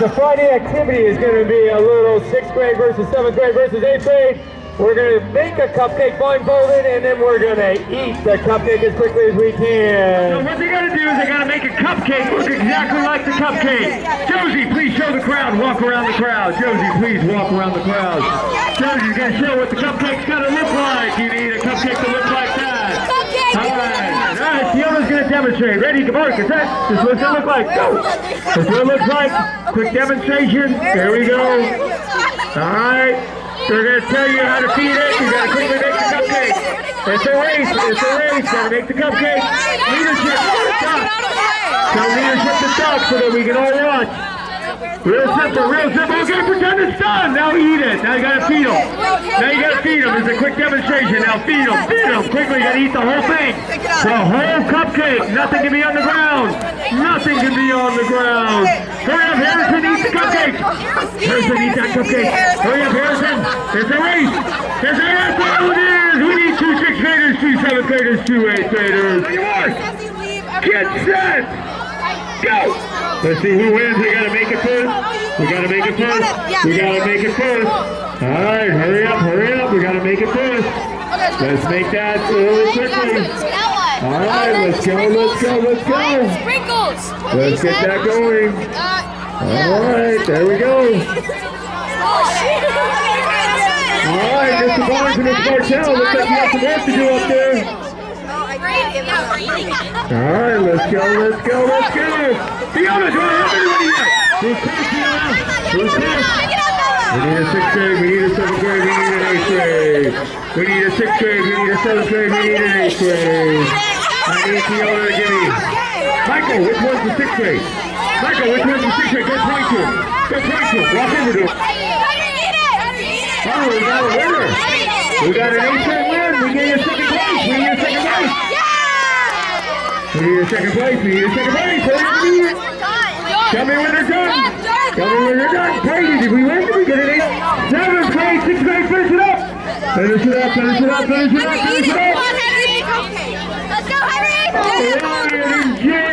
right, the Friday activity is going to be a little 6th grade versus 7th grade versus 8th grade. We're going to make a cupcake blindfolded, and then we're going to eat the cupcake as quickly as we can. So what they got to do is they got to make a cupcake look exactly like the cupcake. Josie, please show the crowd. Walk around the crowd. Josie, please walk around the crowd. Josie's going to show what the cupcake's going to look like. You need a cupcake to look like that. All right, Fiona's going to demonstrate. Ready, come on, cassette. This is what it looks like. Go. This is what it looks like. Quick demonstration. There we go. All right. They're going to tell you how to feed it. You got to quickly make the cupcake. It's a race. It's a race. Got to make the cupcake. Leadership. Stop. Tell leadership to stop so that we can all watch. Real simple, real simple. Okay, pretend it's done. Now eat it. Now you got to feed them. Now you got to feed them. It's a quick demonstration. Now feed them. Feed them. Quickly, you got to eat the whole thing. The whole cupcake. Nothing can be on the ground. Nothing can be on the ground. Hurry up, Harrison. Eat the cupcake. Harrison, eat that cupcake. Hurry up, Harrison. It's a race. It's a race. What it is. We need 2 6th graders, 2 7th graders, 2 8th graders. Get set. Go! Let's see who wins. We gotta make it first. We gotta make it first. We gotta make it first. Alright, hurry up, hurry up. We gotta make it first. Let's make that really quickly. Alright, let's go, let's go, let's go. Let's get that going. Alright, there we go. Alright, Mr. Barnes and Mr. Martell, looks like you have some work to do up there. Alright, let's go, let's go, let's go! Fiona, do I have anybody yet? Who's first, Fiona? Who's first? We need a 6th grade, we need a 7th grade, we need an 8th grade. We need a 6th grade, we need a 7th grade, we need an 8th grade. I need Fiona to give me. Michael, which one's the 6th grade? Michael, which one's the 6th grade? Go point to him. Go point to him. Walk over to him. Oh, we got a winner. We got an 8th grade win. We need a 2nd place. We need a 2nd place. We need a 2nd place. We need a 2nd place. Tell me when they're done. Tell me when they're done. Brady, did we win? Did we get an 8th? 7th grade, 6th grade, finish it up. Finish it up, finish it up, finish it up, finish it up. Let's go, Henry. All right,